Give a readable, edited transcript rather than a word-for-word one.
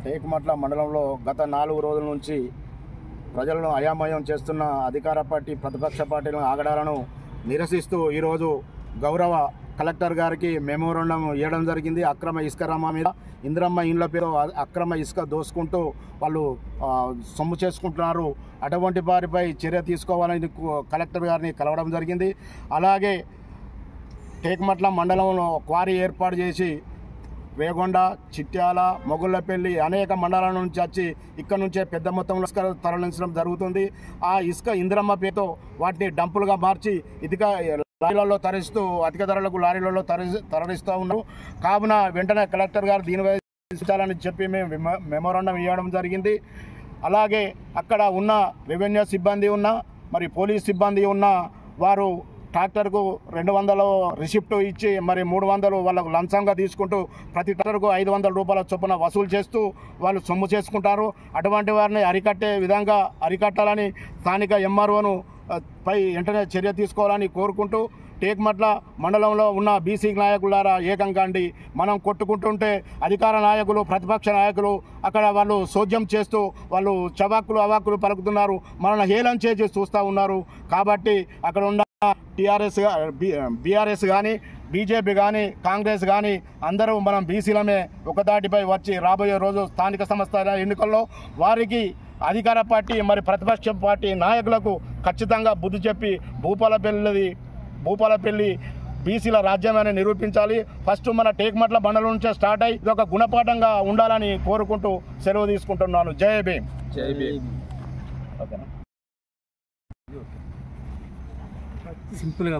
టేకుమట్ల మండలంలో గత 4 రోజుల నుంచి ప్రజలను అయామయం చేస్తున్న అధికార పార్టీ ప్రతిపక్ష పార్టీల ఆగడాలను నిరసిస్తూ ఈరోజు గౌరవ కలెక్టర్ గారికి మెమోరాండం ఇవ్వడం జరిగింది. అక్రమ ఇసుక రమ్మ మీద ఇంద్రమ్మ ఇండ్ల పేరు అక్రమ ఇసుక దోసుకుంటూ వాళ్ళు సొమ్ము చేసుకుంటున్నారు. అటువంటి వారిపై చర్య తీసుకోవాలని కలెక్టర్ గారిని కలవడం జరిగింది. అలాగే టేకుమట్ల మండలంలో క్వారీ ఏర్పాటు చేసి వేగొండ, చిట్యాల, మొగుళ్ళపల్లి అనేక మండలాల నుంచి వచ్చి ఇక్కడ నుంచే పెద్ద మొత్తంలో ఇసుక తరలించడం జరుగుతుంది. ఆ ఇసుక ఇంద్రమ్మ పేరుతో వాటిని డంపులుగా మార్చి లారీలలో తరలిస్తూ అధిక ధరలకు లారీలలో తరలిస్తూ ఉన్నారు. కావున వెంటనే కలెక్టర్ గారు దీనిపై తీర్చాలని చెప్పి మేము మెమోరాండం ఇవ్వడం జరిగింది. అలాగే అక్కడ ఉన్న రెవెన్యూ సిబ్బంది ఉన్న మరి పోలీస్ సిబ్బంది ఉన్న వారు ట్రాక్టర్కు 200 రిసిప్ట్ ఇచ్చి మరి 300 వాళ్ళకు లంచంగా తీసుకుంటూ ప్రతి ట్రాక్టర్కు 500 రూపాయల చొప్పున వసూలు చేస్తూ వాళ్ళు సొమ్ము చేసుకుంటారు. అటువంటి వారిని అరికట్టే విధంగా అరికట్టాలని స్థానిక ఎంఆర్ఓను పై వెంటనే చర్య తీసుకోవాలని కోరుకుంటూ టేకుమట్ల మండలంలో ఉన్న బీసీ నాయకులారా ఏకం కాండి. మనం కొట్టుకుంటుంటే అధికార నాయకులు ప్రతిపక్ష నాయకులు అక్కడ వాళ్ళు సోద్యం చేస్తూ వాళ్ళు చవాకులు అవాకులు పలుకుతున్నారు, మనల్ని హేళన చేసి చూస్తూ ఉన్నారు. కాబట్టి అక్కడ ఉన్న టీఆర్ఎస్ బీఆర్ఎస్ కానీ బీజేపీ కానీ కాంగ్రెస్ కానీ అందరూ మనం బీసీలమే ఒకదాటిపై వచ్చి రాబోయే రోజు స్థానిక సంస్థల ఎన్నికల్లో వారికి అధికార పార్టీ మరి ప్రతిపక్ష పార్టీ నాయకులకు ఖచ్చితంగా బుద్ధి చెప్పి భూపాలపల్లి బీసీల రాజ్యమని నిరూపించాలి. ఫస్ట్ మన టేకుమట్ల మండలం నుంచే స్టార్ట్ అయ్యి ఇది ఒక గుణపాఠంగా ఉండాలని కోరుకుంటూ సెలవు తీసుకుంటున్నాను. జై భీమ్. జై భీమ్. ఓకేనా? సింపుల్గా